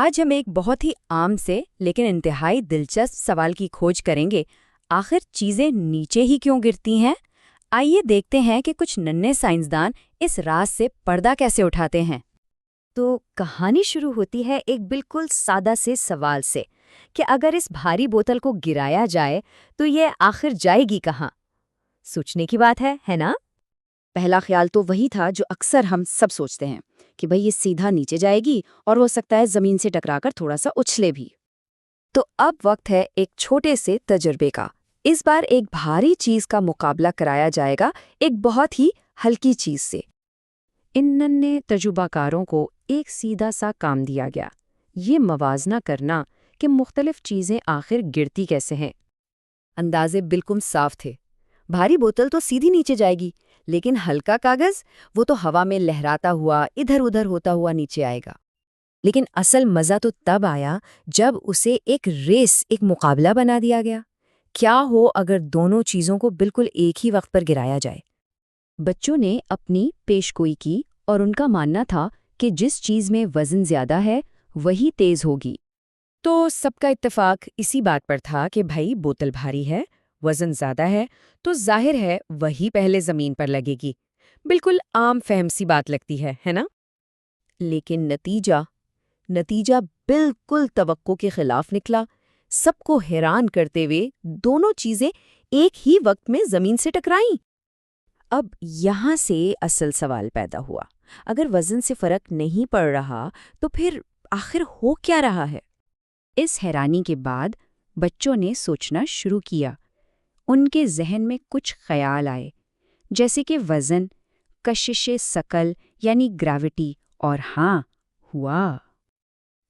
آج ہم ایک بہت ہی عام سے لیکن انتہائی دلچسپ سوال کی کھوج کریں گے۔ آخر چیزیں نیچے ہی کیوں گرتی ہیں؟ آئیے دیکھتے ہیں کہ کچھ ننھے سائنسدان اس راز سے پردہ کیسے اٹھاتے ہیں۔ تو کہانی شروع ہوتی ہے ایک بالکل سادہ سے سوال سے کہ اگر اس بھاری بوتل کو گرایا جائے تو یہ آخر جائے گی کہاں؟ سوچنے کی بات ہے نا؟ پہلا خیال تو وہی تھا جو اکثر ہم سب سوچتے ہیں کہ بھئی یہ سیدھا نیچے جائے گی اور ہو سکتا ہے زمین سے ٹکرا کر تھوڑا سا اچھلے بھی۔ تو اب وقت ہے ایک چھوٹے سے تجربے کا۔ اس بار ایک بھاری چیز کا مقابلہ کرایا جائے گا ایک بہت ہی ہلکی چیز سے۔ ان ننھے تجربہ کاروں کو ایک سیدھا سا کام دیا گیا، یہ موازنہ کرنا کہ مختلف چیزیں آخر گرتی کیسے ہیں۔ اندازے بالکل صاف تھے۔ بھاری بوتل تو سیدھی نیچے جائے گی، لیکن ہلکا کاغذ وہ تو ہوا میں لہراتا ہوا ادھر ادھر ہوتا ہوا نیچے آئے گا۔ لیکن اصل مزہ تو تب آیا جب اسے ایک ریس، ایک مقابلہ بنا دیا گیا۔ کیا ہو اگر دونوں چیزوں کو بالکل ایک ہی وقت پر گرایا جائے؟ بچوں نے اپنی پیشگوئی کی اور ان کا ماننا تھا کہ جس چیز میں وزن زیادہ ہے وہی تیز ہوگی۔ تو سب کا اتفاق اسی بات پر تھا کہ بھائی بوتل بھاری ہے، وزن زیادہ ہے، تو ظاہر ہے وہی پہلے زمین پر لگے گی۔ بالکل عام فہم سی بات لگتی ہے نا؟ لیکن نتیجہ بالکل توقع کے خلاف نکلا۔ سب کو حیران کرتے ہوئے دونوں چیزیں ایک ہی وقت میں زمین سے ٹکرائیں۔ اب یہاں سے اصل سوال پیدا ہوا، اگر وزن سے فرق نہیں پڑ رہا تو پھر آخر ہو کیا رہا ہے؟ اس حیرانی کے بعد بچوں نے سوچنا شروع کیا۔ ان کے ذہن میں کچھ خیال آئے، جیسے کہ وزن، کشش ثقل یعنی گریوٹی، اور ہاں، ہوا۔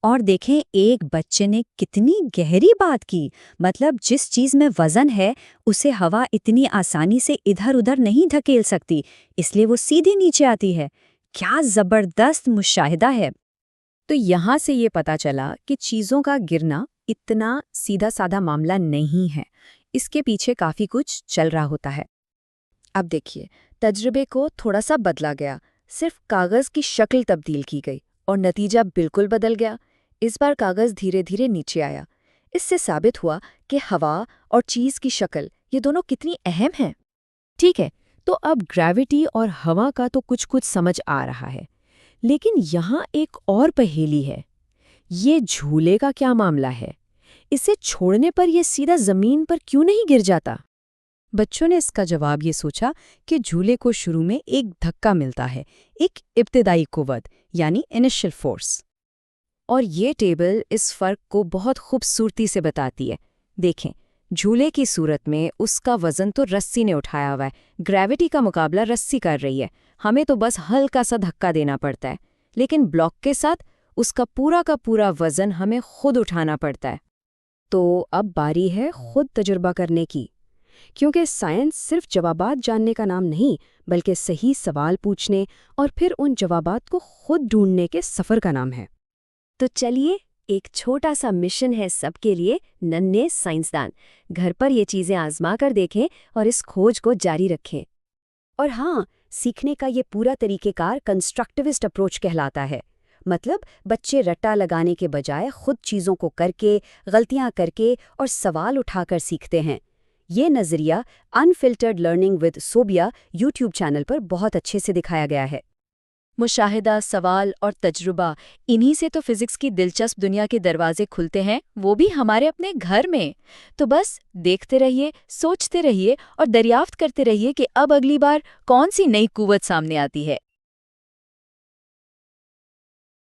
اور دیکھیں ایک بچے نے کتنی گہری بات کی، مطلب جس چیز میں وزن ہے اسے ہوا اتنی آسانی سے ادھر ادھر نہیں دھکیل سکتی، اس لیے وہ سیدھی نیچے آتی ہے۔ کیا زبردست مشاہدہ ہے! تو یہاں سے یہ پتا چلا کہ چیزوں کا گرنا اتنا سیدھا سادہ معاملہ نہیں ہے، اس کے پیچھے کافی کچھ چل رہا ہوتا ہے۔ اب دیکھیے، تجربے کو تھوڑا سا بدلا گیا، صرف کاغذ کی شکل تبدیل کی گئی اور نتیجہ بالکل بدل گیا۔ اس بار کاغذ دھیرے دھیرے نیچے آیا۔ اس سے ثابت ہوا کہ ہوا اور چیز کی شکل یہ دونوں کتنی اہم ہیں۔ ٹھیک ہے، تو اب گریوٹی اور ہوا کا تو کچھ سمجھ آ رہا ہے، لیکن یہاں ایک اور پہیلی ہے۔ یہ جھولے کا کیا معاملہ ہے؟ اسے چھوڑنے پر یہ سیدھا زمین پر کیوں نہیں گر جاتا؟ بچوں نے اس کا جواب یہ سوچا کہ جھولے کو شروع میں ایک دھکا ملتا ہے، ایک ابتدائی قوت یعنی انیشل فورس، اور یہ ٹیبل اس فرق کو بہت خوبصورتی سے بتاتی ہے۔ دیکھیں، جھولے کی صورت میں اس کا وزن تو رسی نے اٹھایا ہوا ہے، گریوٹی کا مقابلہ رسی کر رہی ہے، ہمیں تو بس ہلکا سا دھکا دینا پڑتا ہے، لیکن بلاک کے ساتھ اس کا پورا وزن ہمیں خود اٹھانا پڑتا ہے۔ تو اب باری ہے خود تجربہ کرنے کی، کیونکہ سائنس صرف جوابات جاننے کا نام نہیں بلکہ صحیح سوال پوچھنے اور پھر ان جوابات کو خود ڈھونڈنے کے سفر کا نام ہے۔ تو چلیے، ایک چھوٹا سا مشن ہے سب کے لیے، ننھے سائنسدان گھر پر یہ چیزیں آزما کر دیکھیں اور اس کھوج کو جاری رکھیں۔ اور ہاں، سیکھنے کا یہ پورا طریقہ کار کنسٹرکٹیوسٹ اپروچ کہلاتا ہے۔ مطلب بچے رٹا لگانے کے بجائے خود چیزوں کو کر کے، غلطیاں کر کے اور سوال اٹھا کر سیکھتے ہیں۔ یہ نظریہ infiltrated learning with Sobia YouTube channel پر بہت اچھے سے دکھایا گیا ہے۔ مشاہدہ، سوال اور تجربہ، انہی سے تو فزکس کی دلچسپ دنیا کے دروازے کھلتے ہیں، وہ بھی ہمارے اپنے گھر میں۔ تو بس دیکھتے رہیے، سوچتے رہیے اور دریافت کرتے رہیے کہ اب اگلی بار کون سی نئی قوت سامنے آتی ہے۔